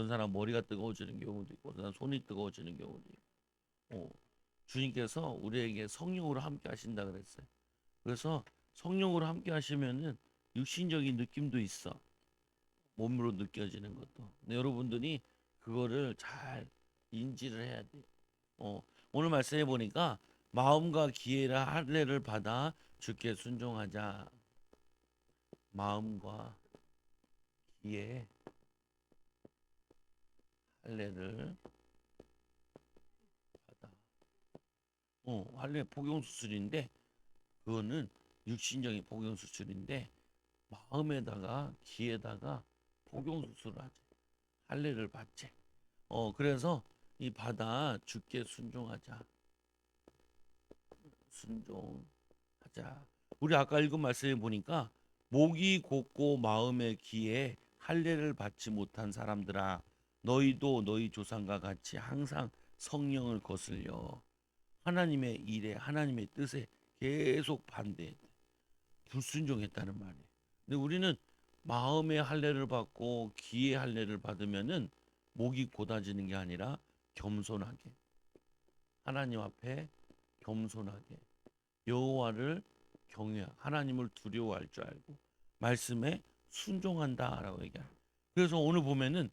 어떤 사람 머리가 뜨거워지는 경우도 있고 어떤 사람 손이 뜨거워지는 경우도 있고 주님께서 우리에게 성령으로 함께 하신다 그랬어요. 그래서 성령으로 함께 하시면은 육신적인 느낌도 있어. 몸으로 느껴지는 것도. 근데 여러분들이 그거를 잘 인지를 해야 돼. 오늘 말씀해 보니까 마음과 기회라 할례를 받아 주께 순종하자. 마음과 기회 할례를 받아. 할례 복용 수술인데 그거는 육신적인 복용 수술인데 마음에다가 기에다가 복용 수술을 하지. 할례를 받지. 그래서 이 받아 주께 순종하자. 순종하자. 우리 아까 읽은 말씀에 보니까 목이 곧고 마음의 기에 할례를 받지 못한 사람들아 너희도 너희 조상과 같이 항상 성령을 거슬려 하나님의 일에 하나님의 뜻에 계속 반대 불순종했다는 말이에요. 근데 우리는 마음의 할례를 받고 기의 할례를 받으면은 목이 곧아지는 게 아니라 겸손하게 하나님 앞에 겸손하게 여호와를 경외 하나님을 두려워할 줄 알고 말씀에 순종한다라고 얘기해요. 그래서 오늘 보면은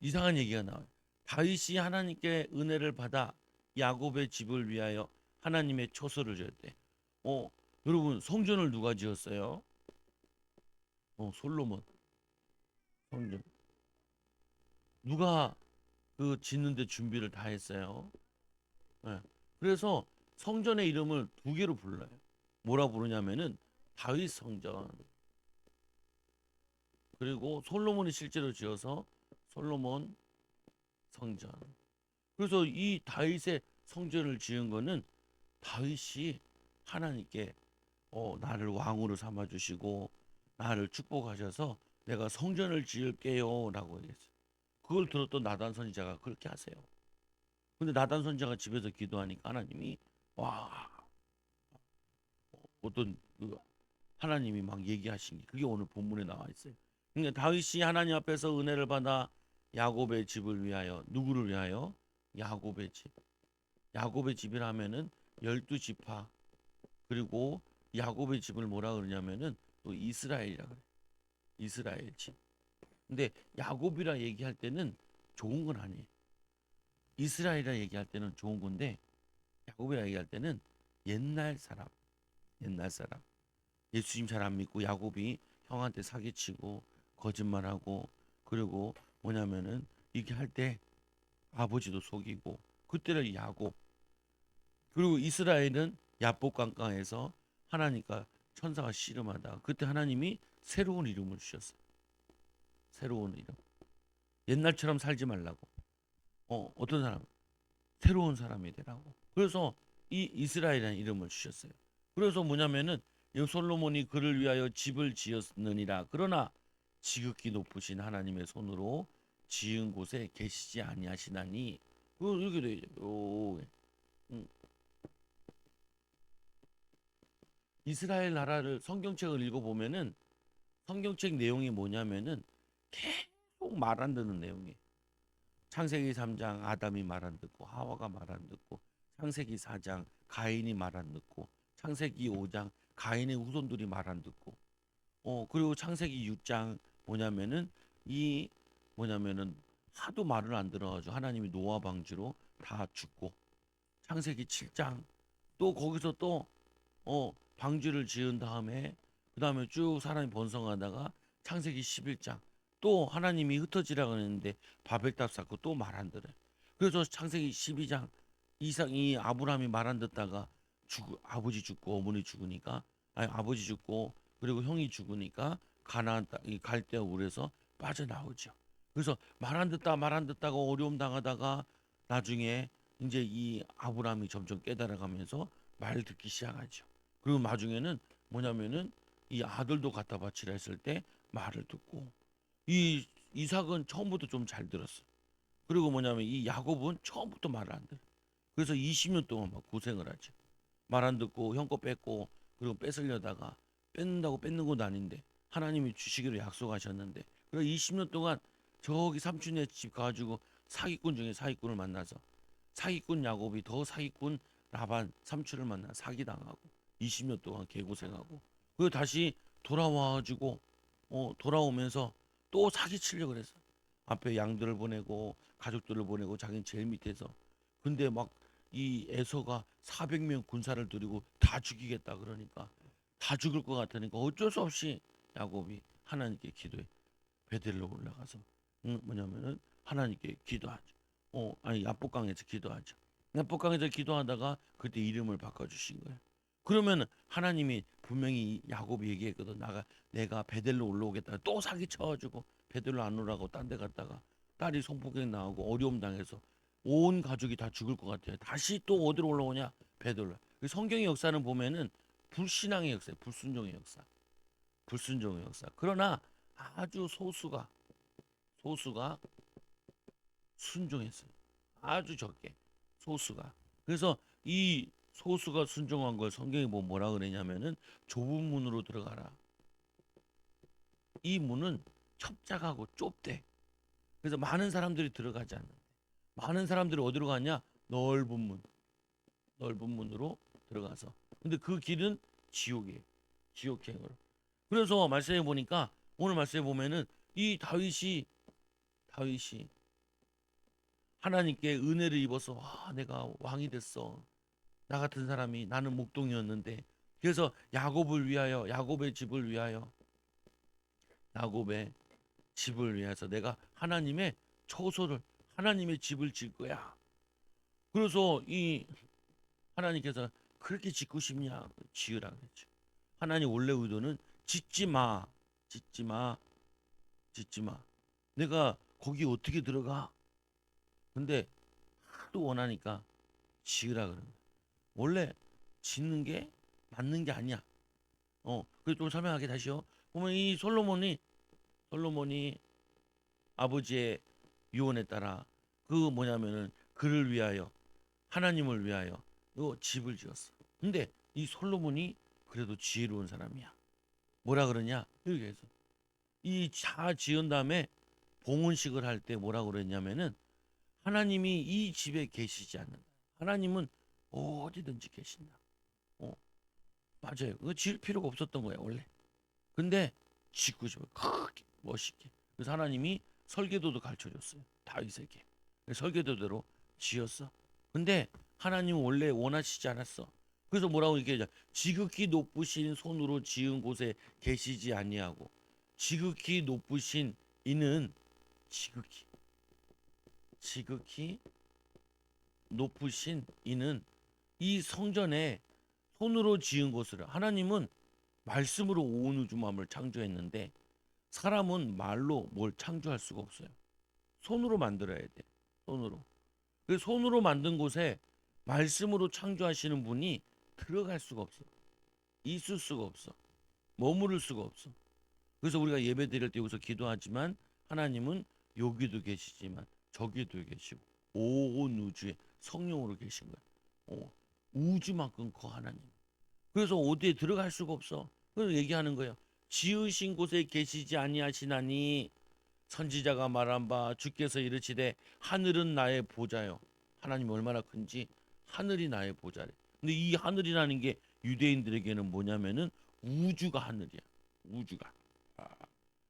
이상한 얘기가 나와요. 다윗이 하나님께 은혜를 받아 야곱의 집을 위하여 하나님의 초소를 지었대. 어, 여러분 성전을 누가 지었어요? 솔로몬 성전. 누가 그 짓는데 준비를 다 했어요. 예. 그래서 성전의 이름을 두 개로 불러요. 뭐라 부르냐면은 다윗 성전 그리고 솔로몬이 실제로 지어서 솔로몬 성전. 그래서 이 다윗의 성전을 지은 거는 다윗이 하나님께 나를 왕으로 삼아 주시고 나를 축복하셔서 내가 성전을 지을게요라고 얘기했어요. 그걸 들었던 나단 선지자가 그렇게 하세요. 근데 나단 선지자가 집에서 기도하니까 하나님이 와 어떤 그 하나님이 막 얘기하신 게 그게 오늘 본문에 나와 있어요. 그러니까 다윗이 하나님 앞에서 은혜를 받아 야곱의 집을 위하여 누구를 위하여 야곱의 집 야곱의 집이라면은 12지파 그리고 야곱의 집을 뭐라 그러냐면은 또 이스라엘이라 그래. 이스라엘 집. 근데 야곱이라 얘기할 때는 좋은 건 아니에요. 이스라엘이라 얘기할 때는 좋은 건데 야곱이라 얘기할 때는 옛날 사람, 옛날 사람. 예수님 잘 안 믿고 야곱이 형한테 사기치고 거짓말하고 그리고 뭐냐면은 이렇게 할 때 아버지도 속이고 그때를 야곱 그리고 이스라엘은 야복 강가에서 하나님과 천사가 씨름하다 그때 하나님이 새로운 이름을 주셨어요. 새로운 이름. 옛날처럼 살지 말라고. 어떤 사람? 새로운 사람이 되라고. 그래서 이 이스라엘이라는 이름을 주셨어요. 그래서 뭐냐면은 솔로몬이 그를 위하여 집을 지었느니라. 그러나 지극히 높으신 하나님의 손으로 지은 곳에 계시지 아니하시나니. 이렇게 돼 있죠. 음. 이스라엘 나라를 성경책을 읽어보면은 성경책 내용이 뭐냐면은 계속 말 안 듣는 내용이에요. 창세기 3장 아담이 말 안 듣고 하와가 말 안 듣고 창세기 4장 가인이 말 안 듣고 창세기 5장 가인의 후손들이 말 안 듣고 그리고 창세기 6장 뭐냐면은 이 뭐냐면은 하도 말을 안 들어가지고 하나님이 노아 방주로 다 죽고 창세기 7장 또 거기서 또 방주를 지은 다음에 그 다음에 쭉 사람이 번성하다가 창세기 11장 또 하나님이 흩어지라고 했는데 바벨탑 쌓고 또 말 안 들어요. 그래서 창세기 12장 이상이 아브라함이 말 안 듣다가 아버지 죽고 어머니 죽으니까 아니 아버지 죽고 그리고 형이 죽으니까 가나안 땅이 갈대아 울에서 빠져나오죠. 그래서 말 안 듣다 말 안 듣다가 어려움 당하다가 나중에 이제 이 아브라함이 점점 깨달아가면서 말 듣기 시작하죠. 그리고 나중에는 뭐냐면은 이 아들도 갖다 바치라 했을 때 말을 듣고 이 이삭은 처음부터 좀 잘 들었어. 그리고 뭐냐면 이 야곱은 처음부터 말을 안 들어. 그래서 20년 동안 막 고생을 하죠. 말 안 듣고 형 거 뺏고 그리고 뺏으려다가 뺏는다고 뺏는 것도 아닌데 하나님이 주시기로 약속하셨는데 그래서 20년 동안 저기 삼촌네 집 가가지고 사기꾼 중에 사기꾼을 만나서 사기꾼 야곱이 더 사기꾼 라반 삼촌을 만나 사기당하고 20년 동안 개고생하고 그리고 다시 돌아와가지고 돌아오면서 또 사기치려고 그랬어. 앞에 양들을 보내고 가족들을 보내고 자기는 제일 밑에서. 근데 막 이 에서가 400명 군사를 들이고 다 죽이겠다 그러니까 다 죽을 것 같으니까 어쩔 수 없이 야곱이 하나님께 기도해. 베델로 올라가서 뭐냐면은 하나님께 기도하죠. 아니 야복강에서 기도하죠. 야복강에서 기도하다가 그때 이름을 바꿔주신 거예요. 그러면 하나님이 분명히 야곱이 얘기했거든. 내가 베델로 올라오겠다. 또 사기 쳐가지고 베델로 안 오라고 딴 데 갔다가 딸이 성폭행 나오고 어려움 당해서 온 가족이 다 죽을 것 같아요. 다시 또 어디로 올라오냐? 베델로. 그 성경의 역사는 보면은 불신앙의 역사예요. 불순종의 역사. 불순종의 역사. 그러나 아주 소수가 순종했어요. 아주 적게 소수가. 그래서 이 소수가 순종한 걸 성경이 뭐라 그러냐면은 좁은 문으로 들어가라. 이 문은 협착하고 좁대. 그래서 많은 사람들이 들어가지 않는데 많은 사람들이 어디로 가냐? 넓은 문으로 들어가서. 근데 그 길은 지옥이에요. 지옥행으로. 그래서 말씀해 보니까 오늘 말씀해 보면은 이 다윗이 하나님께 은혜를 입어서 내가 왕이 됐어. 나 같은 사람이 나는 목동이었는데 그래서 야곱의 집을 위하여 야곱의 집을 위해서 내가 하나님의 처소를 하나님의 집을 질 거야. 그래서 이 하나님께서 그렇게 짓고 싶냐 지으라 그랬죠. 하나님 원래 의도는 짓지 마, 짓지 마, 짓지 마. 내가 거기 어떻게 들어가? 근데 하도 원하니까 지으라 그러는 거야. 원래 짓는 게 맞는 게 아니야. 그래서 좀 설명하게 다시요. 보면 이 솔로몬이 아버지의 유언에 따라 그 뭐냐면은 그를 위하여 하나님을 위하여 요 집을 지었어. 근데 이 솔로몬이 그래도 지혜로운 사람이야. 뭐라 그러냐? 여기에서 이 다 지은 다음에 봉헌식을 할 때 뭐라 그랬냐면은 하나님이 이 집에 계시지 않는다. 하나님은 어디든지 계신다. 어, 맞아요. 그거 지을 필요가 없었던 거야 원래. 근데 짓고 싶어 크게 멋있게. 그래서 하나님이 설계도도 가르쳐 줬어요. 다윗에게. 설계도대로 지었어. 근데 하나님은 원래 원하시지 않았어. 그래서 뭐라고 얘기하자. 지극히 높으신 손으로 지은 곳에 계시지 아니하고 지극히 높으신 이는 지극히 지극히 높으신 이는 이 성전에 손으로 지은 곳을 하나님은 말씀으로 온 우주 만물을 창조했는데 사람은 말로 뭘 창조할 수가 없어요. 손으로 만들어야 돼. 손으로. 그 손으로 만든 곳에 말씀으로 창조하시는 분이 들어갈 수가 없어. 있을 수가 없어. 머무를 수가 없어. 그래서 우리가 예배 드릴 때 여기서 기도하지만 하나님은 여기도 계시지만 저기도 계시고 온 우주에 성령으로 계신 거야. 우주만큼 커 하나님. 그래서 어디에 들어갈 수가 없어. 그래서 얘기하는 거예요. 지으신 곳에 계시지 아니하시나니 선지자가 말한 바 주께서 이르시되 하늘은 나의 보좌요. 하나님이 얼마나 큰지 하늘이 나의 보좌래. 근데 이 하늘이라는 게 유대인들에게는 뭐냐면은 우주가 하늘이야. 우주가.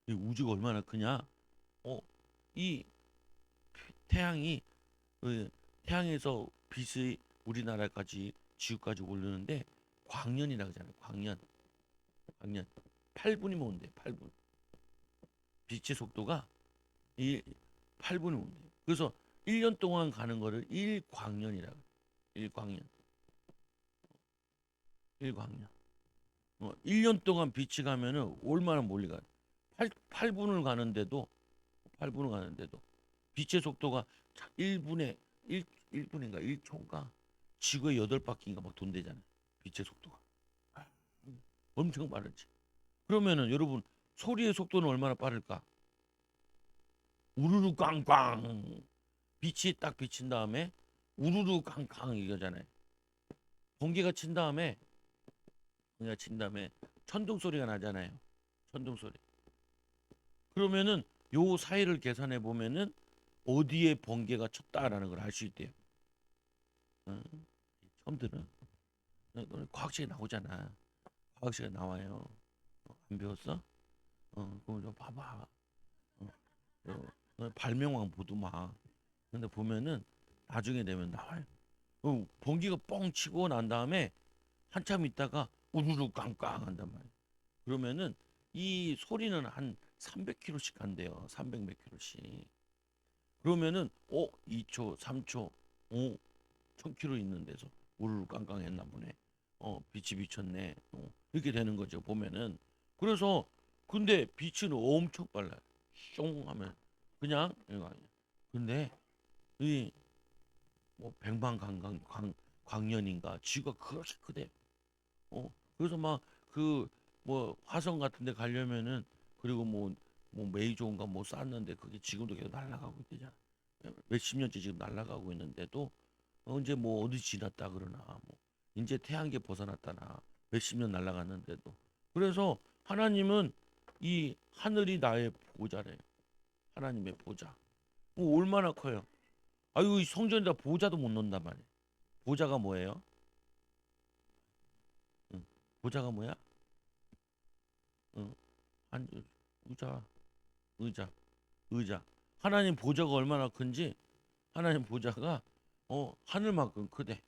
이 우주가 얼마나 크냐? 이 태양이 태양에서 빛이 우리나라까지 지구까지 오르는데 광년이라고 하잖아요. 광년 8분이면 온대. 8분. 빛의 속도가 8분이면 온대. 그래서 1년 동안 가는 거를 1광년이라고. 1광년. 1광년. 1년 동안 빛이 가면은 얼마나 멀리 가? 8분을 가는데도 빛의 속도가 1분에 1분인가 1초인가 지구의 8바퀴인가 막 돈대잖아요. 빛의 속도가. 엄청 빠르지. 그러면은 여러분 소리의 속도는 얼마나 빠를까? 우르르 꽝꽝. 빛이 딱 비친 다음에 우르르 꽝꽝 이거잖아요. 번개가 친 다음에 천둥 소리가 나잖아요. 천둥 소리. 그러면은 요 사이를 계산해 보면은 어디에 번개가 쳤다라는 걸 알 수 있대요. 어? 처음 들어? 너는 과학책에 나오잖아. 과학책에 나와요. 안 배웠어? 그럼 좀 봐봐. 어, 너 발명왕 보도막. 근데 보면은 나중에 되면 나와요. 번개가 뻥 치고 난 다음에 한참 있다가 우르르 깡깡 한단 말이야. 그러면은 이 소리는 한 300km씩 간대요. 300 몇 킬로씩. 그러면은 2초, 3초, 1000km 있는 데서 우르르 깡깡했나 보네. 빛이 비쳤네. 이렇게 되는 거죠. 보면은. 그래서 근데 빛은 엄청 빨라요. 숑 하면 그냥 이거 아니야. 근데 이 뭐 광년인가 지구가 그렇게 크대. 그래서 막 그 뭐 화성 같은 데 가려면은 그리고 뭐 메이저인가 뭐 쐈는데 그게 지금도 계속 날아가고 있대잖아. 몇십 년째 지금 날아가고 있는데도 언제 뭐 어디 지났다 그러나 뭐 이제 태양계 벗어났다나 몇십 년 날아갔는데도 그래서 하나님은 이 하늘이 나의 보좌래요. 하나님의 보좌. 얼마나 커요. 아유 이 성전에다 보좌도 못 넣는단 말이에요. 보좌가 뭐예요? 응. 보좌가 뭐야? 응. 한 의자, 의자, 의자. 하나님 보좌가 얼마나 큰지 하나님 보좌가 하늘만큼 크대.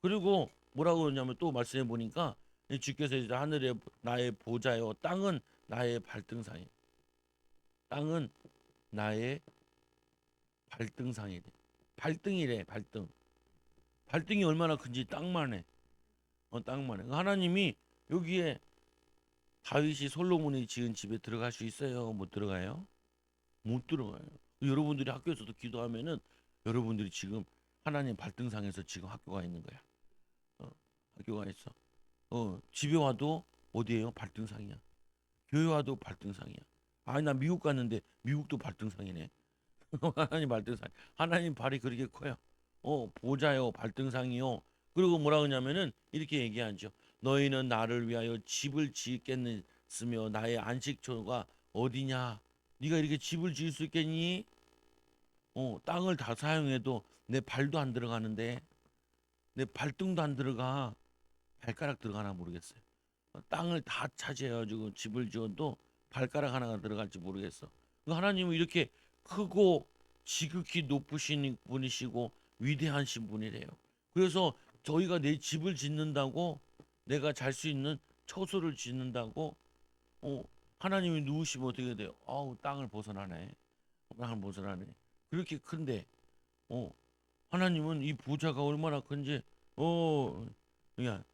그리고 뭐라고 그러냐면 또 말씀해 보니까 주께서 이제 하늘에 나의 보좌요, 땅은 나의 발등상이. 땅은 나의 발등상이래. 발등이래, 발등. 발등이 얼마나 큰지 땅만 해. 땅만 해. 하나님이 여기에 다윗이 솔로몬이 지은 집에 들어갈 수 있어요? 못 들어가요? 못 들어가요. 여러분들이 학교에서도 기도하면은 여러분들이 지금 하나님 발등상에서 지금 학교가 있는 거야. 학교가 있어. 집에 와도 어디에요? 발등상이야. 교회 와도 발등상이야. 아니 나 미국 갔는데 미국도 발등상이네. 하나님 발등상. 하나님 발이 그렇게 커요. 보좌요 발등상이요. 그리고 뭐라 그러냐면은 이렇게 얘기하죠. 너희는 나를 위하여 집을 짓겠으며 나의 안식처가 어디냐? 네가 이렇게 집을 지을 수 있겠니? 땅을 다 사용해도 내 발도 안 들어가는데 내 발등도 안 들어가. 발가락 들어가나 모르겠어요. 땅을 다 차지해가지고 집을 지어도 발가락 하나가 들어갈지 모르겠어. 하나님은 이렇게 크고 지극히 높으신 분이시고 위대하신 분이래요. 그래서 저희가 내 집을 짓는다고 내가 잘 수 있는 처소를 짓는다고 어, 하나님이 누우시면 어떻게 돼요? 땅을 벗어나네. 땅을 벗어나네. 그렇게 큰데 하나님은 이 보좌가 얼마나 큰지 그냥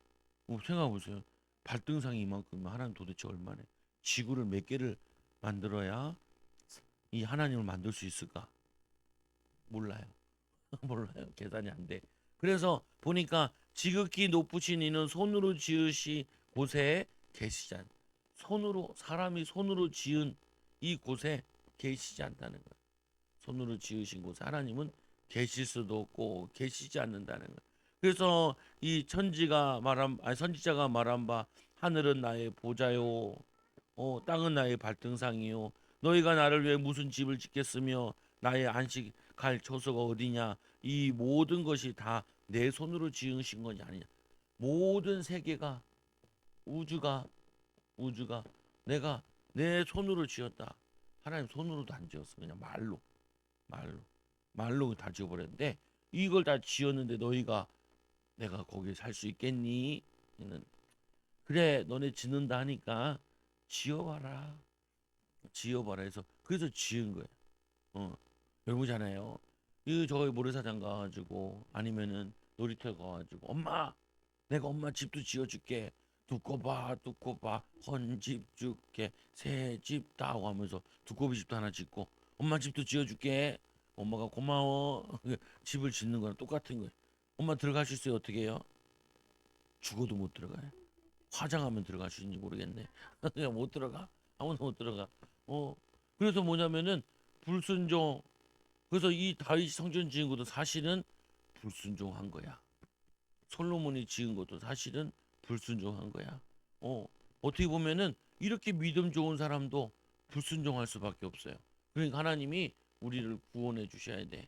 생각해 보세요. 발등상이 이만큼 하나님 도대체 얼마네? 지구를 몇 개를 만들어야 이 하나님을 만들 수 있을까? 몰라요. 몰라요. 계산이 안 돼. 그래서 보니까 지극히 높으신 이는 손으로 지으시 곳에 계시지 않. 손으로 사람이 손으로 지은 이 곳에 계시지 않다는 거예요. 손으로 지으신 곳에 하나님은 계실 수도 없고 계시지 않는다는 거예요. 그래서 이 선지자가 말한 바 하늘은 나의 보좌요, 땅은 나의 발등상이요. 너희가 나를 위해 무슨 집을 짓겠으며 나의 안식할 처소가 어디냐? 이 모든 것이 다 내 손으로 지으신 것이 아니냐? 모든 세계가 우주가 내가 내 손으로 지었다. 하나님 손으로도 안 지었어. 그냥 말로 말로 다 지어버렸는데 이걸 다 지었는데 너희가 내가 거기에 살 수 있겠니? 그래 너네 짓는다 하니까 지어봐라. 지어봐라 해서 그래서 지은 거예요. 배우잖아요. 이 저기 모래사장 가가지고 아니면은 놀이터 가가지고 엄마 내가 엄마 집도 지어줄게. 두꺼봐 헌집 줄게 새 집 다 하고 하면서 두꺼비 집도 하나 짓고 엄마 집도 지어줄게. 엄마가 고마워. 집을 짓는 거랑 똑같은 거예요. 엄마 들어갈 수 있어요? 어떻게 해요? 죽어도 못 들어가요. 화장하면 들어갈 수 있는지 모르겠네. 그냥 못 들어가. 아무나 못 들어가. 어. 그래서 뭐냐면은 불순종. 그래서 이 다윗 성전 지은 것도 사실은 불순종한 거야. 솔로몬이 지은 것도 사실은 불순종한 거야. 어떻게 보면은 이렇게 믿음 좋은 사람도 불순종할 수밖에 없어요. 그러니까 하나님이 우리를 구원해 주셔야 돼.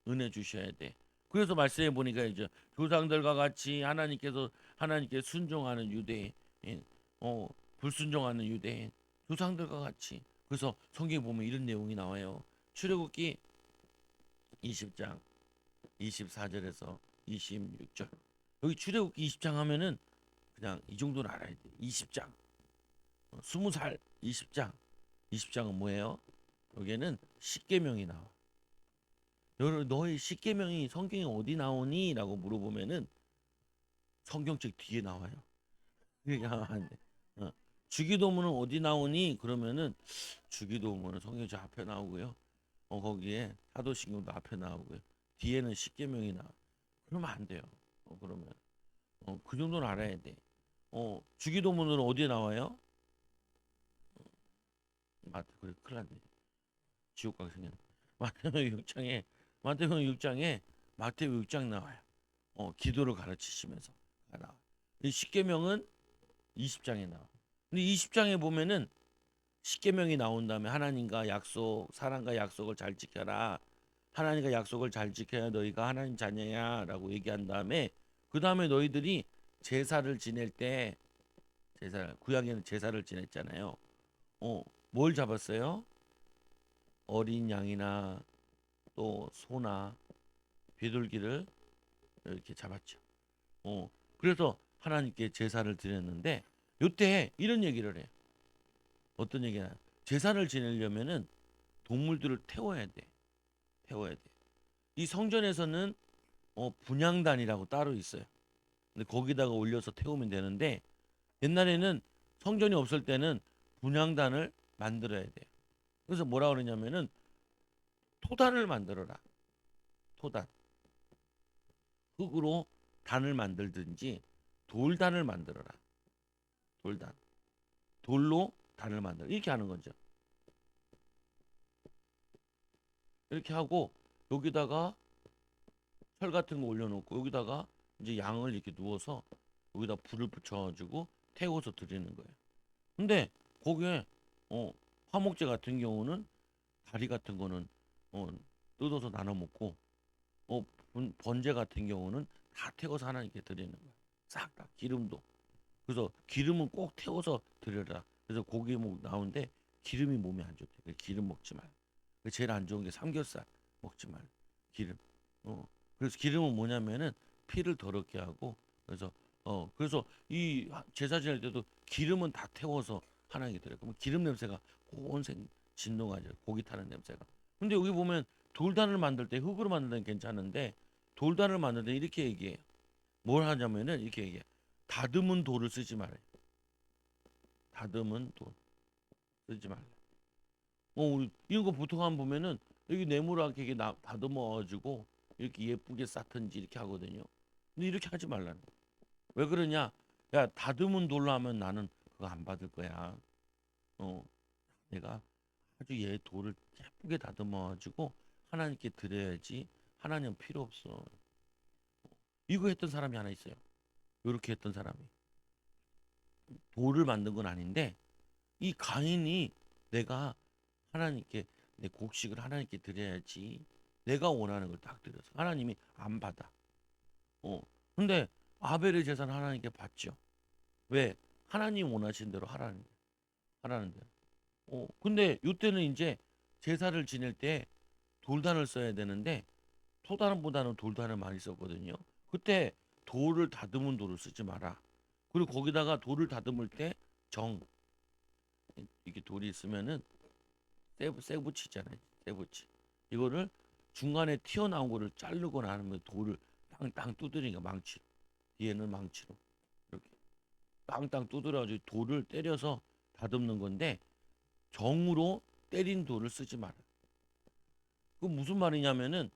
은혜 주셔야 돼. 그래서 말씀해 보니까 이제 조상들과 같이 하나님께 순종하는 유대인, 어 불순종하는 유대인, 조상들과 같이. 그래서 성경에 보면 이런 내용이 나와요. 출애굽기 20장 24절에서 26절. 여기 출애굽기 20장 하면은 그냥 이 정도는 알아야 돼. 20장, 20살 20장. 20장은 뭐예요? 여기에는 십계명이 나와. 너의 십계명이 성경에 어디 나오니? 라고 물어보면은 성경책 뒤에 나와요. 그러니까 안 돼. 주기도문은 어디 나오니? 그러면은 주기도문은 성경책 앞에 나오고요. 거기에 사도신경도 앞에 나오고요. 뒤에는 십계명이 나와. 그러면 안 돼요. 그러면 그 정도는 알아야 돼. 주기도문은 어디에 나와요? 그래, 큰일 났네. 지옥 가게 생겼네. 마태복음 6장에 마태복음 6장에 마태복음 6장 나와요. 기도를 가르치시면서 나와. 이 십계명은 20장에 나와. 근데 20장에 보면은 십계명이 나온 다음에 하나님과 약속, 사랑과 약속을 잘 지켜라. 하나님과 약속을 잘 지켜야 너희가 하나님 자녀야라고 얘기한 다음에 그 다음에 너희들이 제사를 지낼 때 구약에는 제사를 지냈잖아요. 뭘 잡았어요? 어린 양이나 또 소나 비둘기를 이렇게 잡았죠. 그래서 하나님께 제사를 드렸는데 요때 이런 얘기를 해요. 어떤 얘기냐? 제사를 지내려면은 동물들을 태워야 돼. 태워야 돼. 이 성전에서는 분향단이라고 따로 있어요. 근데 거기다가 올려서 태우면 되는데 옛날에는 성전이 없을 때는 분향단을 만들어야 돼요. 그래서 뭐라 그러냐면은 토단을 만들어라. 토단. 흙으로 단을 만들든지 돌단을 만들어라. 돌단. 돌로 단을 만들어. 이렇게 하는 거죠. 이렇게 하고 여기다가 철 같은 거 올려놓고 여기다가 이제 양을 이렇게 누워서 여기다 불을 붙여가지고 태워서 드리는 거예요. 근데 거기에 화목제 같은 경우는 다리 같은 거는 어, 뜯어서 나눠 먹고 어, 번제 같은 경우는 다 태워서 하나님께 드리는 거야. 싹 다 기름도. 그래서 기름은 꼭 태워서 드려라. 그래서 고기 나오는데 기름이 몸에 안 좋대. 기름 먹지 말. 제일 안 좋은 게 삼겹살 먹지 말. 기름. 그래서 기름은 뭐냐면은 피를 더럽게 하고 그래서 이 제사 지낼 때도 기름은 다 태워서 하나님께 드려요. 그러면 기름 냄새가 온생 진동하죠. 고기 타는 냄새가. 근데 여기 보면 돌단을 만들 때 흙으로 만들 때는 괜찮은데 돌단을 만들 때 이렇게 얘기해요. 뭘 하냐면은 이렇게 얘기해. 다듬은 돌을 쓰지 말아요. 다듬은 돌 쓰지 말아요. 이런 거 보통 한 보면은 여기 네모나게 이렇게 다듬어 가지고 이렇게 예쁘게 쌓든지 이렇게 하거든요. 근데 이렇게 하지 말라는 거야. 왜 그러냐? 야, 다듬은 돌로 하면 나는 그거 안 받을 거야. 어, 내가 아주 얘 돌을 예쁘게 다듬어 가지고 하나님께 드려야지. 하나님 필요 없어. 이거 했던 사람이 하나 있어요. 이렇게 했던 사람이. 돌을 만든 건 아닌데 이 가인이 내가 하나님께 내 곡식을 하나님께 드려야지. 내가 원하는 걸 딱 드려서 하나님이 안 받아. 어. 근데 아벨의 제사는 하나님께 받죠. 왜? 하나님 원하신 대로 하라는 대로. 근데 이때는 이제 제사를 지낼 때 돌단을 써야 되는데 토단보다는 돌단을 많이 썼거든요. 그때 돌을 다듬은 돌을 쓰지 마라. 그리고 거기다가 돌을 다듬을 때 정, 이렇게 돌이 있으면은 쇠붙이잖아요. 쇠붙이. 이거를 중간에 튀어나온 거를 자르거나 하면 돌을 땅땅 두드리니까 망치로. 뒤에는 망치로. 이렇게 땅땅 두드려가지고 돌을 때려서 다듬는 건데 정으로 때린 돌을 쓰지 마라. 그 무슨 말이냐면은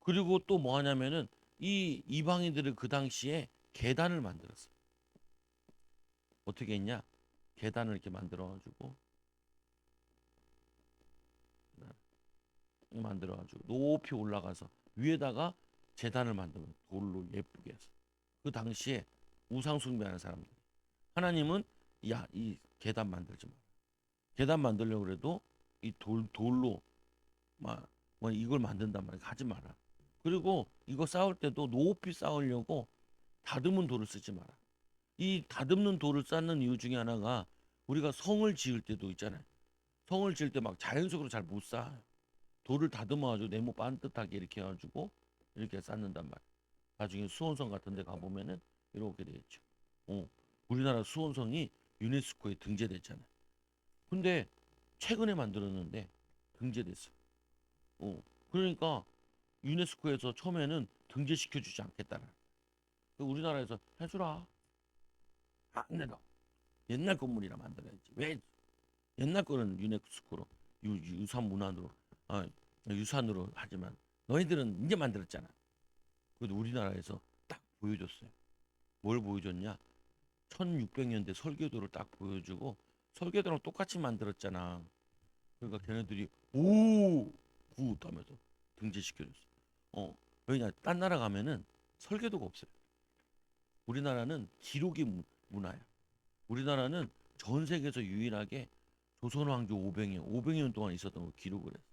그리고 또 뭐 하냐면은 이 이방인들을 그 당시에 계단을 만들었어요. 어떻게 했냐? 계단을 이렇게 만들어가지고 높이 올라가서 위에다가 제단을 만들면 돌로 예쁘게 해서 그 당시에 우상 숭배하는 사람들 하나님은 야 이 계단 만들지 마. 계단 만들려고 그래도 이 돌로 막 뭐 이걸 만든단 말이야. 하지 마라. 그리고 이거 쌓을 때도 높이 쌓으려고 다듬은 돌을 쓰지 마라. 이 다듬는 돌을 쌓는 이유 중에 하나가 우리가 성을 지을 때도 있잖아요. 성을 지을 때 막 자연적으로 잘 못 쌓아요. 돌을 다듬어가지고 네모 반듯하게 이렇게 해가지고 이렇게 쌓는단 말이야. 나중에 수원성 같은 데 가보면은 이렇게 되겠죠. 우리나라 수원성이 유네스코에 등재됐잖아요. 근데 최근에 만들었는데 등재됐어. 그러니까 유네스코에서 처음에는 등재시켜주지 않겠다는. 우리나라에서 해주라. 안 내려. 옛날 건물이라 만들어야지. 왜 옛날 거는 유네스코로 유산 문화로 아, 유산으로 하지만 너희들은 이제 만들었잖아. 그래도 우리나라에서 딱 보여줬어요. 뭘 보여줬냐? 1600년대 설계도를 딱 보여주고 설계도랑 똑같이 만들었잖아. 그러니까 걔네들이 오 굿 하면서 등재시켜줬어. 왜냐? 딴 나라 가면은 설계도가 없어요. 우리나라는 기록의 문화야. 우리나라는 전 세계에서 유일하게 조선 왕조 500년 동안 있었던 걸 기록을 했어.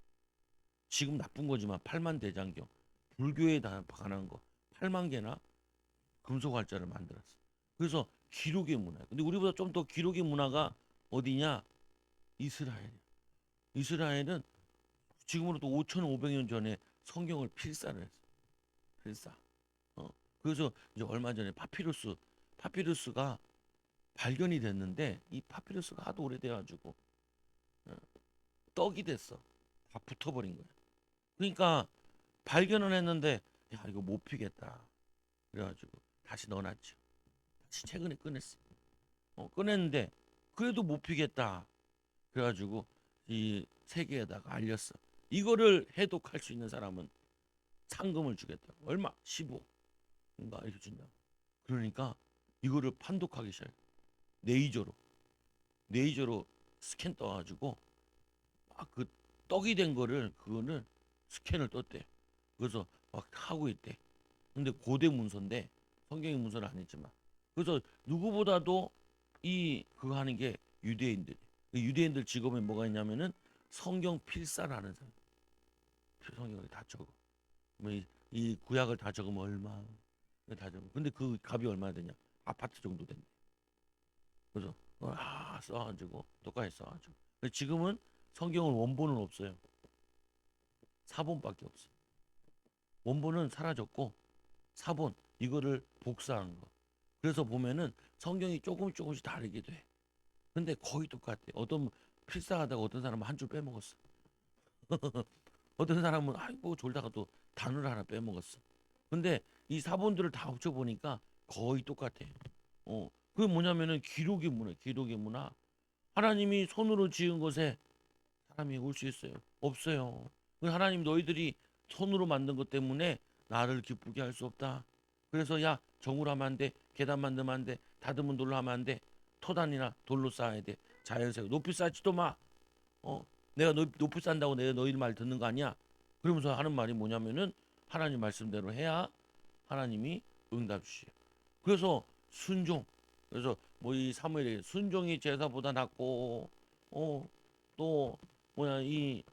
지금 나쁜 거지만 8만 대장경, 불교에 관한 거 8만 개나 금속 활자를 만들었어. 그래서 기록의 문화야. 근데 우리보다 좀 더 기록의 문화가 어디냐? 이스라엘이야. 이스라엘은 지금으로부터 5,500년 전에 성경을 필사를 했어. 필사. 어. 그래서 이제 얼마 전에 파피루스가 발견이 됐는데 이 파피루스가 하도 오래돼가지고 어, 떡이 됐어. 다 붙어버린 거야. 그러니까 발견을 했는데 야 이거 못 피겠다. 그래가지고 다시 넣어놨죠. 다시 최근에 꺼냈어. 꺼냈는데 그래도 못 피겠다. 그래가지고 이 세계에다가 알렸어. 이거를 해독할 수 있는 사람은 상금을 주겠다. 얼마? 15. 인가 이렇게 준다. 그러니까 이거를 판독하기 시작해. 레이저로. 레이저로 스캔 떠가지고 막 그 떡이 된 거를 그거는 스캔을 떴대. 그래서 막 하고 있대. 근데 고대 문서인데 성경의 문서는 아니지만 그래서 누구보다도 이 그거 하는 게 유대인들이. 유대인들 직업에 뭐가 있냐면은 성경 필사라는 사람. 성경을 다 적어. 뭐이 구약을 다 적으면 얼마? 다 적어. 근데 그 값이 얼마나 되냐? 아파트 정도 된대. 그래서 써가지고 똑같이 써가지고. 근데 지금은 성경은 원본은 없어요. 사본밖에 없어. 원본은 사라졌고 사본 이거를 복사한 거. 그래서 보면은 성경이 조금씩 다르게 돼. 근데 거의 똑같아. 어떤 필사하다가 어떤 사람은 한 줄 빼먹었어. 어떤 사람은 아이고 졸다가 또 단어를 하나 빼먹었어. 근데 이 사본들을 다 합쳐 보니까 거의 똑같아. 그게 뭐냐면은 기록의 문화, 기록의 문화. 하나님이 손으로 지은 것에 사람이 올 수 있어요? 없어요. 하나님 너희들이 손으로 만든 것 때문에 나를 기쁘게 할 수 없다. 그래서 야 정으로 하면 안 돼. 계단 만들면 안 돼. 다듬은 돌로 하면 안 돼. 토단이나 돌로 쌓아야 돼. 자연스레 높이 쌓지도 마. 내가 높이 쌓는다고 내가 너희 말 듣는 거 아니야? 그러면서 하는 말이 뭐냐면은 하나님 말씀대로 해야 하나님이 응답 주시요. 그래서 순종. 그래서 뭐 이 사무엘이 순종이 제사보다 낫고 또 뭐야 이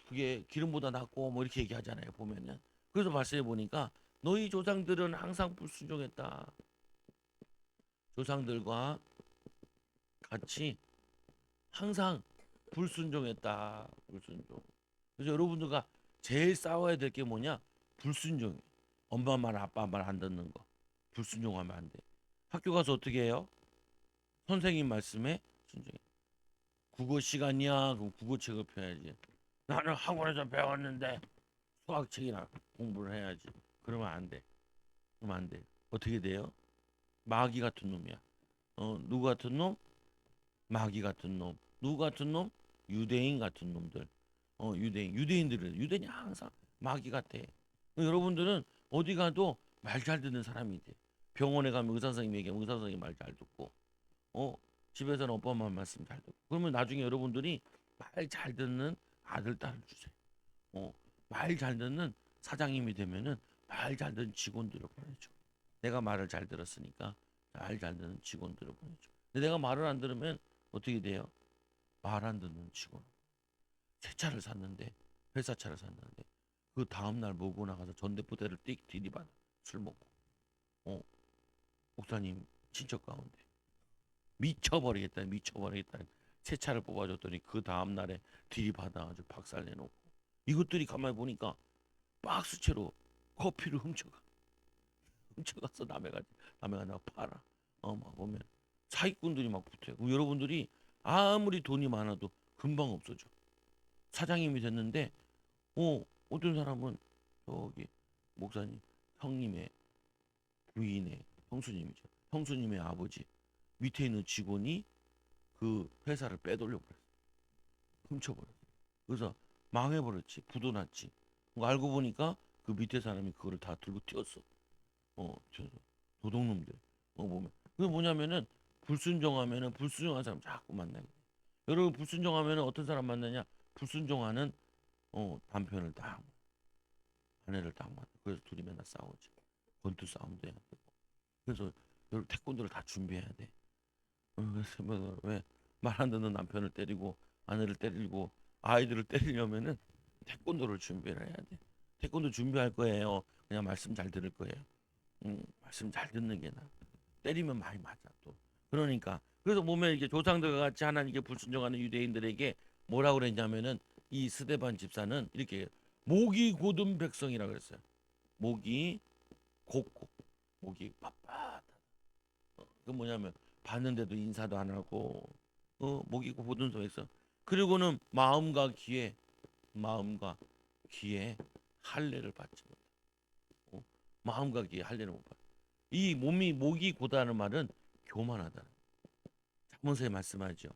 그게 기름보다 낫고 뭐 이렇게 얘기하잖아요 보면은. 그래서 말씀해 보니까 너희 조상들은 항상 불순종했다. 조상들과 같이 항상 불순종했다. 불순종. 그래서 여러분들과 제일 싸워야 될 게 뭐냐? 불순종. 엄마 말 아빠 말 안 듣는 거. 불순종하면 안 돼. 학교 가서 어떻게 해요? 선생님 말씀에 순종해. 국어 시간이야. 그럼 국어책을 펴야지. 나는 학원에서 배웠는데 수학책이나 공부를 해야지. 그러면 안 돼. 그러면 안 돼. 어떻게 돼요? 마귀 같은 놈이야. 누구 같은 놈? 마귀 같은 놈. 누구 같은 놈? 유대인 같은 놈들. 유대인이 항상 마귀 같아. 여러분들은 어디 가도 말 잘 듣는 사람이 돼. 병원에 가면 의사 선생님 얘기하면 의사 선생님 말 잘 듣고, 어, 집에서는 오빠 엄마 말씀 잘 듣고. 그러면 나중에 여러분들이 말 잘 듣는 아들 딸을 주세요. 말 잘 듣는 사장님이 되면은 말 잘 듣는 직원들을 보내줘. 내가 말을 잘 들었으니까 말 잘 듣는 직원들을 보내줘. 근데 내가 말을 안 들으면 어떻게 돼요? 말 안 듣는 직원. 새 차를 샀는데 회사차를 샀는데 그 다음날 몰고 나가서 전대포대를 띡 들이받아 술 먹고 어 목사님 친척 가운데 미쳐버리겠다 새 차를 뽑아줬더니 그 다음날에 들이받아 아주 박살내놓고 이것들이 가만히 보니까 박스채로 커피를 훔쳐가서 남의 가다가 팔아. 막 보면 사기꾼들이 막 붙어요. 그럼 여러분들이 아무리 돈이 많아도 금방 없어져. 사장님이 됐는데 어떤 사람은 저기 목사님 형님의 부인의 형수님이죠. 형수님의 아버지 밑에 있는 직원이 그 회사를 빼돌려 버렸어. 훔쳐버렸어. 그래서 망해버렸지. 부도 났지. 그거 알고 보니까 그 밑에 사람이 그거를 다 들고 튀었어. 저 도둑놈들. 보면 그게 뭐냐면은 불순종하면은 불순종한 사람 자꾸 만나게 돼. 여러분 불순종하면은 어떤 사람 만나냐? 불순종하는 남편을 딱 아내를 딱 만나. 그래서 둘이 맨날 싸우지. 권투 싸움도 해야 되고. 그래서 여러분 태권도를 다 준비해야 돼. 그래서 왜 말 안 듣는 남편을 때리고 아내를 때리고 아이들을 때리려면은 태권도를 준비를 해야 돼. 태권도 준비할 거예요. 그냥 말씀 잘 들을 거예요. 말씀 잘 듣는 게 나. 때리면 많이 맞아 또. 그러니까 그래서 보면 이게 조상들과 같이 하나님께 불순종하는 유대인들에게 뭐라고 그랬냐면은 이 스데반 집사는 이렇게 목이 곧은 백성이라 그랬어요. 목이 곧고 목이 빳빳하다. 그 뭐냐면 봤는데도 인사도 안 하고 목이 곧은 백성. 그리고는 마음과 귀에 할례를 받지 못. 마음과 귀에 할례를 못 받. 이 몸이 목이 고다는 말은 교만하다. 자문서에 말씀하죠.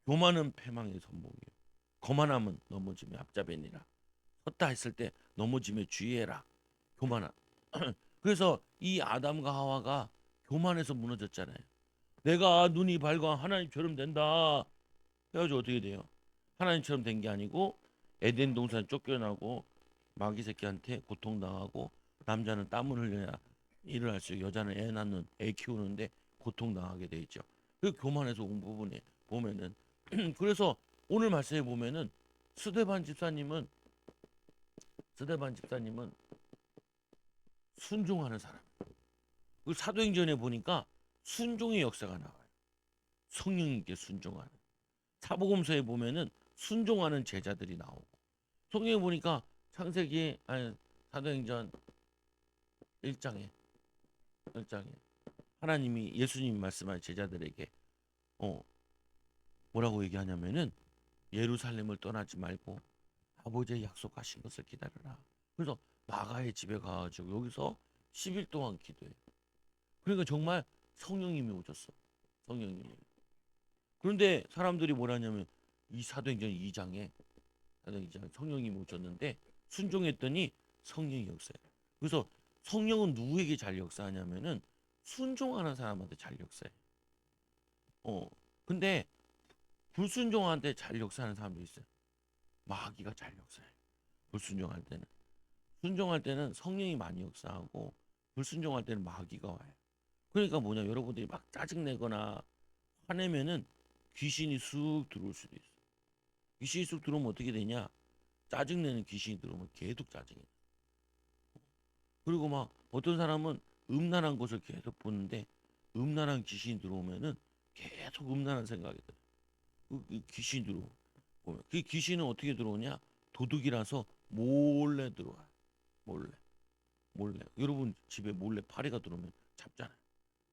교만은 패망의 선봉이요. 거만함은 넘어짐의 앞잡이니라. 섰다 했을 때 넘어짐에 주의해라. 교만함. 그래서 이 아담과 하와가 교만해서 무너졌잖아요. 내가 눈이 밝아 하나님처럼 된다. 그래가지고 어떻게 돼요? 하나님처럼 된 게 아니고 에덴 동산 쫓겨나고 마귀 새끼한테 고통당하고 남자는 땀을 흘려야 일을 할 수 있고 여자는 애 낳는 애 키우는데 고통당하게 돼 있죠. 그 교만해서 온 부분에 보면은 그래서 오늘 말씀에 보면은 스데반 집사님은 순종하는 사람. 그 사도행전에 보니까 순종의 역사가 나와요. 성령님께 순종하는. 사복음서에 보면은 순종하는 제자들이 나오고 성경에 보니까 창세기 아니 사도행전 1장에 하나님이 예수님이 말씀한 제자들에게 뭐라고 얘기하냐면은 예루살렘을 떠나지 말고 아버지의 약속하신 것을 기다려라. 그래서 마가의 집에 가가지고 여기서 10일 동안 기도해. 그러니까 정말 성령님이 오셨어. 성령님이. 그런데 사람들이 뭐라냐면 이 사도행전 2장에 성령님이 오셨는데 순종했더니 성령이 역사해. 그래서 성령은 누구에게 잘 역사하냐면은 순종하는 사람한테 잘 역사해. 근데 불순종한테 잘 역사하는 사람도 있어요. 마귀가 잘 역사해. 불순종할 때는. 순종할 때는 성령이 많이 역사하고 불순종할 때는 마귀가 와요. 그러니까 뭐냐 여러분들이 막 짜증내거나 화내면은 귀신이 쑥 들어올 수도 있어. 귀신이 쑥 들어오면 어떻게 되냐? 짜증내는 귀신이 들어오면 계속 짜증이 나. 그리고 막 어떤 사람은 음란한 것을 계속 보는데 음란한 귀신이 들어오면은 계속 음란한 생각이 들어. 그 귀신이 들어오면 그 귀신은 어떻게 들어오냐? 도둑이라서 몰래 들어와. 몰래. 여러분 집에 몰래 파리가 들어오면 잡잖아요.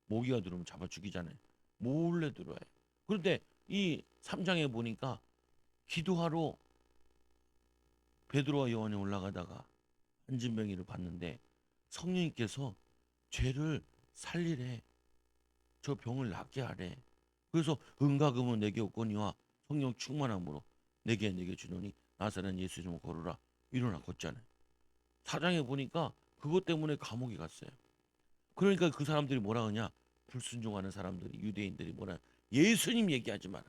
모기가 들어오면 잡아 죽이잖아요. 몰래 들어와요. 그런데 이 3장에 보니까 기도하러 베드로와 요한이 올라가다가 한진병이를 봤는데 성령님께서 죄를 살리래. 저 병을 낫게 하래. 그래서 은과 금은 내게 없거니와 성령 충만함으로 내게 주노니 나사렛 예수 이름으로 걸으라. 일어나 걷잖아요. 사장에 보니까 그것 때문에 감옥에 갔어요. 그러니까 그 사람들이 뭐라 하냐? 불순종하는 사람들이 유대인들이 뭐라 예수님 얘기하지 마라.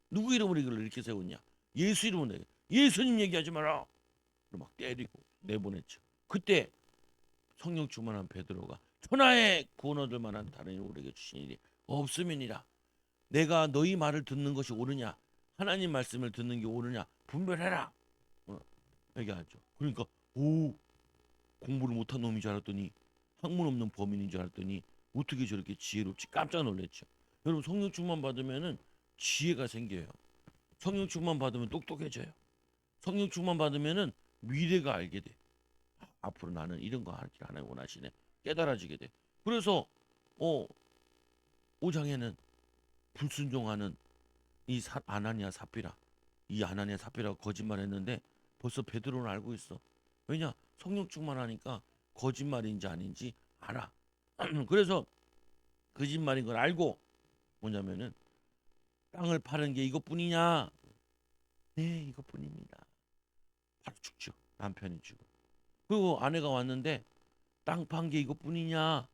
누구 이름으로 이걸 이렇게 세웠냐? 예수 이름으로 예수님 얘기하지 마라. 막 때리고 내보냈죠. 그때 성령 충만한 베드로가 천하의 구원 얻을 만한 다른 일을 우리에게 주신 일이 없음이니라. 내가 너희 말을 듣는 것이 옳으냐 하나님 말씀을 듣는 게 옳으냐 분별해라. 얘기하죠. 그러니까 오, 공부를 못한 놈인 줄 알았더니, 학문 없는 범인인 줄 알았더니 어떻게 저렇게 지혜롭지, 깜짝 놀랐죠. 여러분, 성령 충만 받으면은 지혜가 생겨요. 성령 충만 받으면 똑똑해져요. 성령 충만 받으면은 미래가 알게 돼. 앞으로 나는 이런 거 하길 하나님 원하시네. 깨달아지게 돼. 그래서 어 5장에는 불순종하는 이 아나니아 삽비라, 이 아나니아 삽비라가 거짓말했는데 벌써 베드로는 알고 있어. 왜냐? 성령 충만하니까 거짓말인지 아닌지 알아. 그래서 거짓말인 걸 알고 뭐냐면은, 땅을 파는 게 이것뿐이냐? 네, 이것뿐입니다. 바로 죽죠. 남편이 죽어. 그리고 아내가 왔는데, 땅 판 게 이것뿐이냐?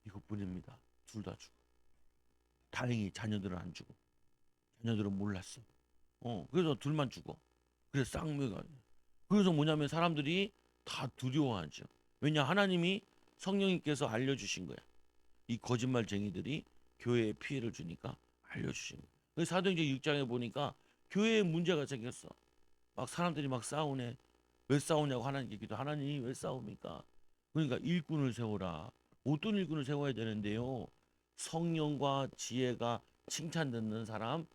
이것뿐입니다. 둘 다 죽어. 다행히 자녀들은 안 죽어. 자녀들은 몰랐어. 그래서 둘만 죽어. 그래서 쌍묘가. 그래서 뭐냐면 사람들이 다 두려워하죠. 왜냐? 하나님이, 성령님께서 알려주신 거야. 이 거짓말쟁이들이 교회에 피해를 주니까 알려주신 거야. 그래서 사도행전 6장에 보니까 교회에 문제가 생겼어. 막 사람들이 막 싸우네. 왜 싸우냐고 하나님께 기도. 하나님 왜 싸웁니까? 그러니까 일꾼을 세워라. 어떤 일꾼을 세워야 되는데요? 성령과 지혜가 칭찬 듣는 사람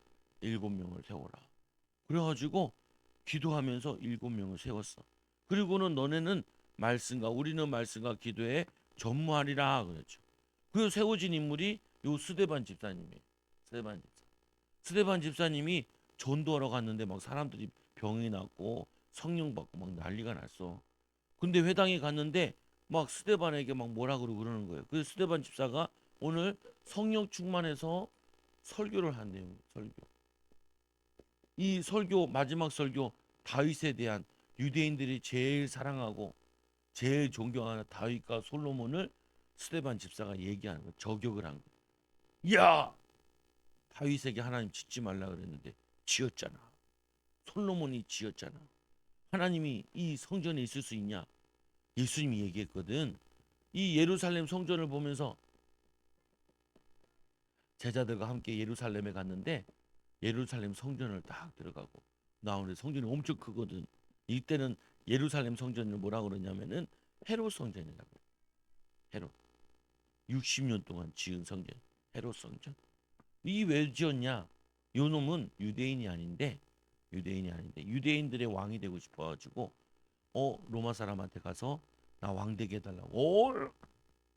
7명을 세워라. 그래가지고 기도하면서 7명을 세웠어. 그리고는 너네는 말씀과, 우리는 말씀과 기도에 전무하리라 그랬죠. 그 세워진 인물이 요 스데반 집사님이에요. 스데반 집사. 스데반 집사님이 전도하러 갔는데 막 사람들이 병이 났고 성령 받고 막 난리가 났어. 근데 회당에 갔는데 막 스데반에게 막 뭐라 그러고 그러는 거예요. 그래서 스데반 집사가 오늘 성령 충만해서 설교를 한대요. 설교. 이 설교, 마지막 설교, 다윗에 대한, 유대인들이 제일 사랑하고 제일 존경하는 다윗과 솔로몬을 스데반 집사가 얘기하는 거, 저격을 한 거. 야, 다윗에게 하나님 짓지 말라 그랬는데 지었잖아. 솔로몬이 지었잖아. 하나님이 이 성전에 있을 수 있냐? 예수님이 얘기했거든. 이 예루살렘 성전을 보면서 제자들과 함께 예루살렘에 갔는데, 예루살렘 성전을 딱 들어가고 나오는데 성전이 엄청 크거든. 이때는 예루살렘 성전을 뭐라 그러냐면은 헤롯 성전이라고. 헤롯. 60년 동안 지은 성전. 헤롯 성전. 이 왜 지었냐? 요 놈은 유대인이 아닌데 유대인들의 왕이 되고 싶어 가지고 로마 사람한테 가서 나 왕 되게 해달라고.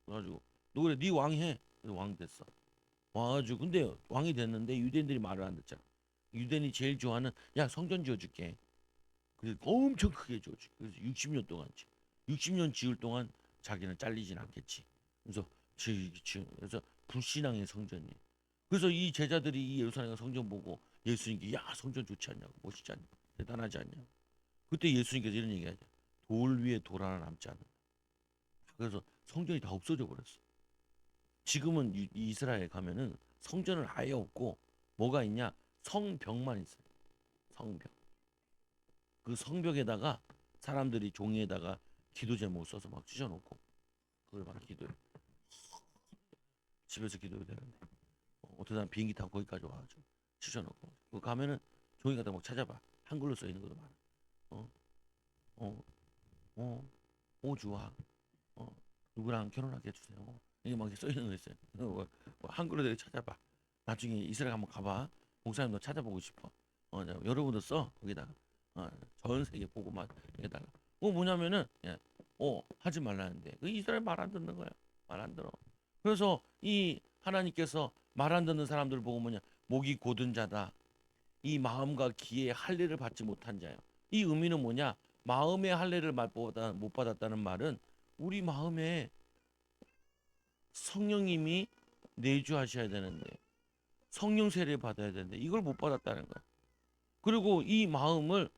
그래가지고 너 그래 네 왕 해. 그래서 왕 됐어. 와가지고 근데 왕이 됐는데 유대인들이 말을 안 듣잖아. 유대인이 제일 좋아하는, 야 성전 지어줄게. 그래서 엄청 크게 지어줄게. 그래서 60년 동안 60년 지을 동안 자기는 잘리진 않겠지. 그래서 그래서 불신앙의 성전이에요. 그래서 이 제자들이 이 예루살렘 성전 보고 예수님께, 야 성전 좋지 않냐고, 멋있지 않냐, 대단하지 않냐. 그때 예수님께서 이런 얘기하죠. 돌 위에 돌 하나 남지 않는다. 그래서 성전이 다 없어져 버렸어. 지금은 이스라엘 가면은 성전은 아예 없고 뭐가 있냐? 성벽만 있어요. 성벽. 그 성벽에다가 사람들이 종이에다가 기도 제목 써서 막 찢어놓고 그걸 막 기도해. 집에서 기도해야 되는데 어떤 사람 비행기 타고 거기까지 와가지고 찢어놓고 그 가면은 종이 갖다 막 찾아봐. 한글로 써 있는 것도 많아. 어, 어, 오주와 누구랑 결혼하게 해주세요. 이게 막 써 있는 거 있어요. 한글로 되게 찾아봐. 나중에 이스라엘 한번 가봐. 목사님 너 찾아보고 싶어. 여러분도 써 거기다가 전 세계 보고만 해달라. 뭐냐면은 하지 말라는데 그 이스라엘 말 안 듣는 거야. 말 안 들어. 그래서 이 하나님께서 말 안 듣는 사람들 보고 뭐냐, 목이 곧은 자다. 이 마음과 귀의 할례를 받지 못한 자요. 이 의미는 뭐냐? 마음의 할례를 못 받았다는 말은 우리 마음에 성령님이 내주하셔야 되는데, 성령 세례 받아야 되는데 이걸 못 받았다는 거야. 그리고 이 마음을,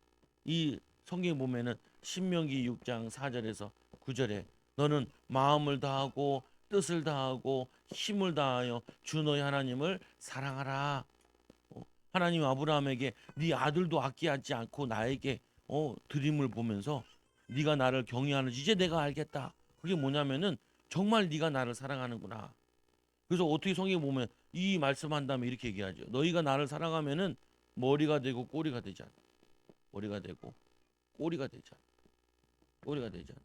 이 성경에 보면은 신명기 6장 4절에서 9절에 너는 마음을 다하고 뜻을 다하고 힘을 다하여 주 너희 하나님을 사랑하라. 하나님 아브라함에게 네 아들도 아끼지 않고 나에게 드림을 보면서 네가 나를 경외하는지 이제 내가 알겠다. 그게 뭐냐면은 정말 네가 나를 사랑하는구나. 그래서 어떻게 성경에 보면 이 말씀한 다음에 이렇게 얘기하죠. 너희가 나를 사랑하면은 머리가 되고 꼬리가 되지 않아. 머리가 되고 꼬리가 되잖아. 꼬리가 되잖아.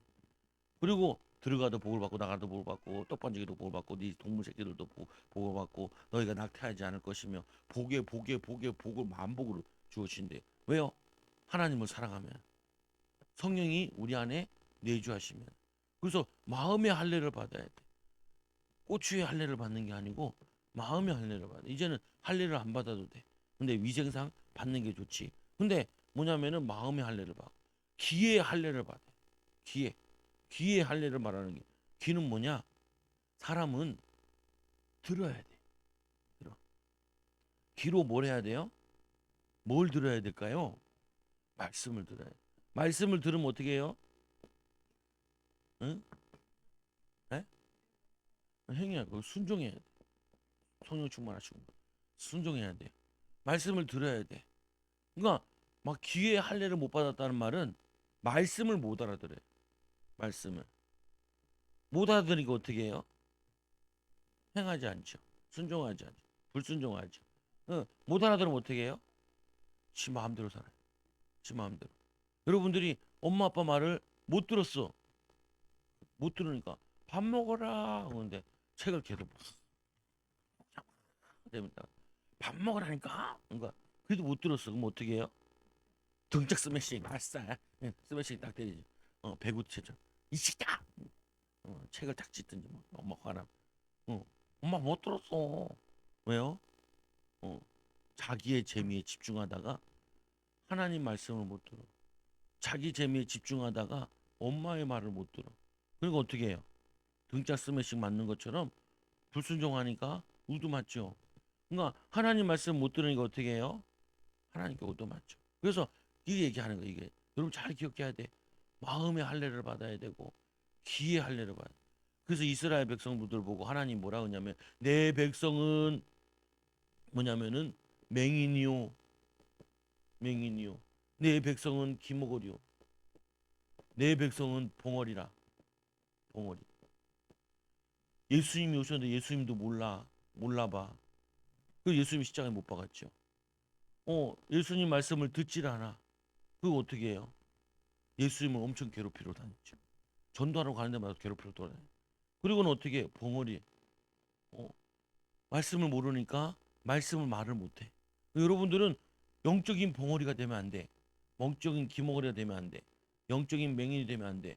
그리고 들어가도 복을 받고 나가도 복을 받고 떡반지기도 복을 받고 네 동물 새끼들도 복을 받고 너희가 낙태하지 않을 것이며 복에 복을 만복으로 주어진대. 왜요? 하나님을 사랑하면 성령이 우리 안에 내주하시면 그래서 마음의 할례를 받아야 돼. 꼬추의 할례를 받는 게 아니고 마음의 할례를 받아. 이제는 할례를 안 받아도 돼. 근데 위생상 받는 게 좋지. 근데 뭐냐면은 마음의 할례를 받고 기의 할례를 받아. 귀의 할례를 말하는 게 귀는 뭐냐? 사람은 들어야 돼. 들어. 귀로 뭘 해야 돼요? 뭘 들어야 될까요? 말씀을 들어야 돼. 말씀을 들으면 어떻게 해요? 응? 네? 행해야 그 순종해야 돼. 성령 충만하시고 순종해야 돼. 말씀을 들어야 돼. 그러니까 막 귀의 할례를 못 받았다는 말은 말씀을 못 알아들어요. 말씀을 못 알아들으니까 어떻게 해요? 행하지 않죠. 순종하지 않죠. 불순종하죠. 못 알아들으면 어떻게 해요? 지 마음대로 살아요. 지 마음대로. 여러분들이 엄마 아빠 말을 못 들었어. 못 들으니까 밥 먹어라 하는데 책을 계속 됩니다. 밥 먹으라니까. 그러니까 그래도 못 들었어. 그럼 어떻게 해요? 등짝 스매싱. 아싸. 스매싱 딱 때리지. 배구체죠. 이 시다. 책을 탁 찢든지 뭐. 엄마 화나. 어, 엄마 못 들었어. 왜요? 어, 자기의 재미에 집중하다가 하나님 말씀을 못 들어. 자기 재미에 집중하다가 엄마의 말을 못 들어. 그리고 어떻게 해요? 등짝 스매싱 맞는 것처럼 불순종하니까 우도 맞죠. 그러니까 하나님 말씀 못 들으니까 어떻게 해요? 하나님께 우도 맞죠. 그래서 이 얘기하는 거 이게 여러분 잘 기억해야 돼. 마음의 할례를 받아야 되고 귀의 할례를 받아. 그래서 이스라엘 백성들 보고 하나님 뭐라 그러냐면 내 백성은 뭐냐면은 맹인이요 맹인이요 내 백성은 기목걸이요 내 백성은 봉어리라 봉어리. 예수님이 오셨는데 예수님도 몰라봐. 그 예수님 십자가에 못 박았죠. 예수님 말씀을 듣질 않아. 그거 어떻게 해요? 예수님을 엄청 괴롭히러 다녔죠. 전도하러 가는 데마다 괴롭히러 돌아다녀. 그리고는 어떻게 해요? 봉어리. 어, 말씀을 모르니까 말씀을 말을 못해. 여러분들은 영적인 봉어리가 되면 안 돼. 멍적인 기목어리가 되면 안 돼. 영적인 맹인이 되면 안 돼.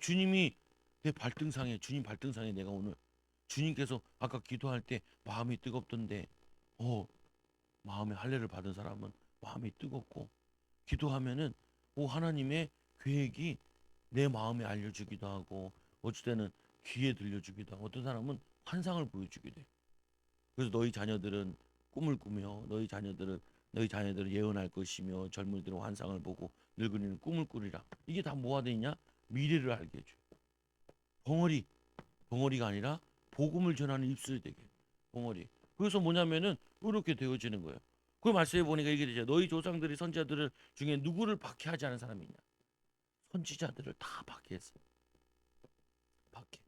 주님이 내 발등상에 주님 발등상에 내가 오늘 주님께서 아까 기도할 때 마음이 뜨겁던데 마음의 할례를 받은 사람은 마음이 뜨겁고 기도하면은 하나님의 계획이 내 마음에 알려주기도 하고 어찌 때는 귀에 들려주기도 하고 어떤 사람은 환상을 보여주기도 해. 그래서 너희 자녀들은 꿈을 꾸며 너희 자녀들은 예언할 것이며 젊은이들은 환상을 보고 늙은이는 꿈을 꾸리라. 이게 다 뭐가 돼 있냐? 미래를 알게 해줘. 벙어리 벙어리가 아니라 복음을 전하는 입술이 되게 벙어리. 그래서 뭐냐면은 이렇게 되어지는 거예요. 그 말씀해 보니까 이게 되죠. 너희 조상들이 선지자들 중에 누구를 박해하지 않은 사람이 있냐? 선지자들을 다 박해했어. 박해.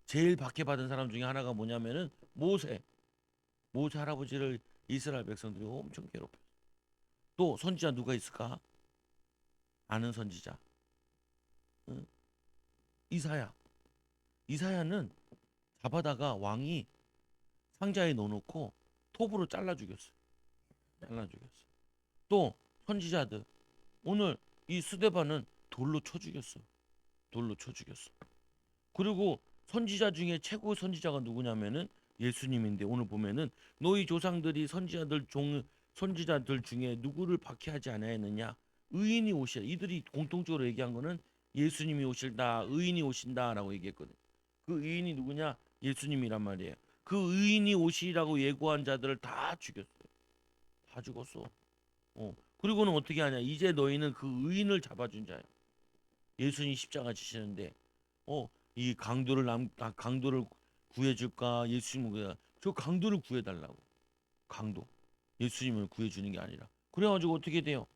제일 박해받은 사람 중에 하나가 뭐냐면은 모세 할아버지를 이스라엘 백성들이 엄청 괴롭혔어. 또 선지자 누가 있을까? 아는 선지자. 응? 이사야. 이사야는 잡아다가 왕이 상자에 넣어놓고 톱으로 잘라 죽였어. 잘라 죽였어. 또 선지자들. 오늘 이 스데반은 돌로 쳐 죽였어. 돌로 쳐 죽였어. 그리고 선지자 중에 최고 선지자가 누구냐면은 예수님인데 오늘 보면은 너희 조상들이 선지자들 중에 누구를 박해하지 않아야했느냐? 의인이 오시라. 이들이 공통적으로 얘기한 거는 예수님이 오실다, 의인이 오신다라고 얘기했거든. 그 의인이 누구냐? 예수님이란 말이에요. 그 의인이 오시라고 예고한 자들을 다 죽였어. 다 죽었어. 그리고는 어떻게 하냐? 이제 너희는 그 의인을 잡아준 자야. 예수님 십자가 지시는데 이 강도를 구해줄까? 예수님은 저 강도를 구해달라고. 강도. 예수님을 구해주는 게 아니라. 그래가지고 어떻게 돼요?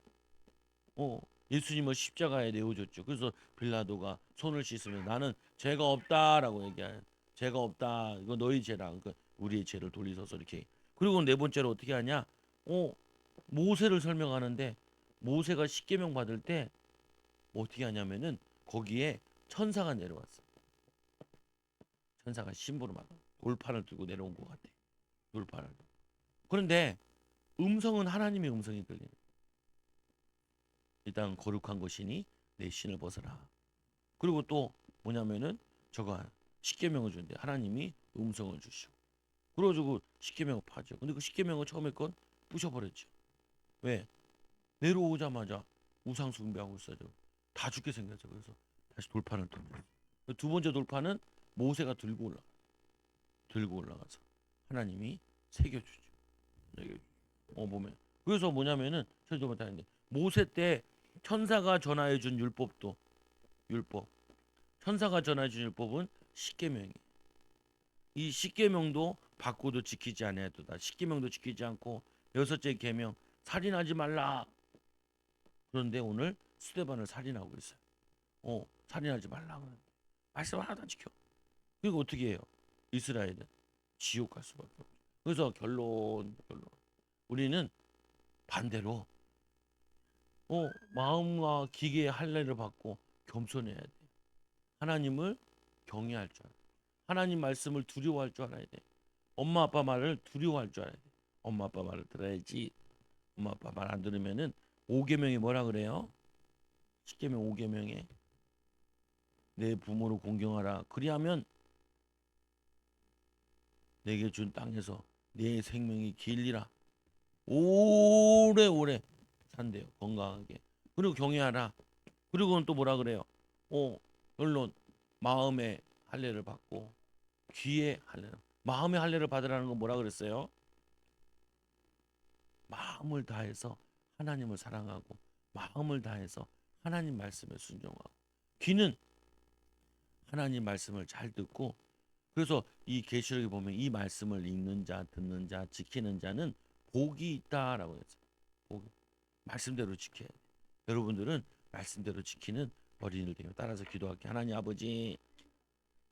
예수님을 십자가에 내어줬죠. 그래서 빌라도가 손을 씻으면 나는 죄가 없다라고 얘기해. 죄가 없다. 이거 너희 죄라. 그러니까 우리의 죄를 돌리소서 이렇게. 그리고 네 번째로 어떻게 하냐? 모세를 설명하는데 모세가 십계명 받을 때 어떻게 하냐면은 거기에 천사가 내려왔어. 천사가 심부름 하고 돌판을 들고 내려온 것 같아. 돌판을. 그런데 음성은 하나님의 음성이 들리는. 이 땅 거룩한 것이니 내 신을 벗어라. 그리고 또 뭐냐면은 저거 십계명을 주는데 하나님이 음성을 주시고 그래가지고 십계명을 파죠. 근데 그 십계명을 처음에 건 부셔버렸죠. 왜? 내려오자마자 우상 숭배하고 있어요. 다 죽게 생겼죠. 그래서 다시 돌판을 던져요. 두 번째 돌판은 모세가 들고 올라가서 하나님이 새겨주죠. 새겨주죠. 보면 그래서 뭐냐면은 저도 못하는데 모세 때 천사가 전하해준 율법도 율법 천사가 전해준 율법은 십계명이 이 십계명도 받고도 지키지 아니하도다. 십계명도 지키지 않고 여섯째 계명 살인하지 말라. 그런데 오늘 스데반을 살인하고 있어요. 살인하지 말라. 말씀 하나도 안 지켜. 그리고 어떻게 해요? 이스라엘은 지옥 갈 수밖에 없죠. 그래서 결론 우리는 반대로 마음과 기계의 할례를 받고 겸손해야 돼. 하나님을 경외할 줄 알아야 돼. 하나님 말씀을 두려워할 줄 알아야 돼. 엄마 아빠 말을 두려워할 줄 알아야 돼. 엄마 아빠 말을 들어야지. 엄마 아빠 말 안 들으면은 5계명이 뭐라 그래요? 10계명 5계명에 내 부모를 공경하라. 그리하면 내게 준 땅에서 내 생명이 길리라. 오래오래 산대요. 건강하게. 그리고 경외하라. 그리고는 또 뭐라 그래요? 결론 마음의 할례를 받고 귀의 할례를. 마음의 할례를 받으라는 건 뭐라 그랬어요? 마음을 다해서 하나님을 사랑하고 마음을 다해서 하나님 말씀에 순종하고 귀는 하나님 말씀을 잘 듣고 그래서 이 계시록에 보면 이 말씀을 읽는 자, 듣는 자, 지키는 자는 복이 있다라고 했어요. 복. 말씀대로 지켜야 돼. 여러분들은 말씀대로 지키는 어린이들 되요. 따라서 기도할게. 하나님 아버지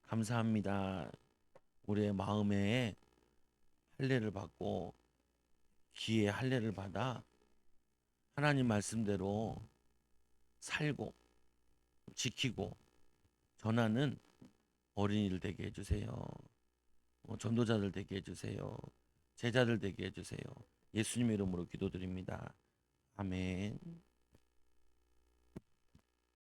감사합니다. 우리의 마음에 할례를 받고 귀에 할례를 받아 하나님 말씀대로 살고 지키고 전하는 어린이들 되게 해주세요. 전도자들 되게 해주세요. 제자들 되게 해주세요. 예수님의 이름으로 기도드립니다. 아멘.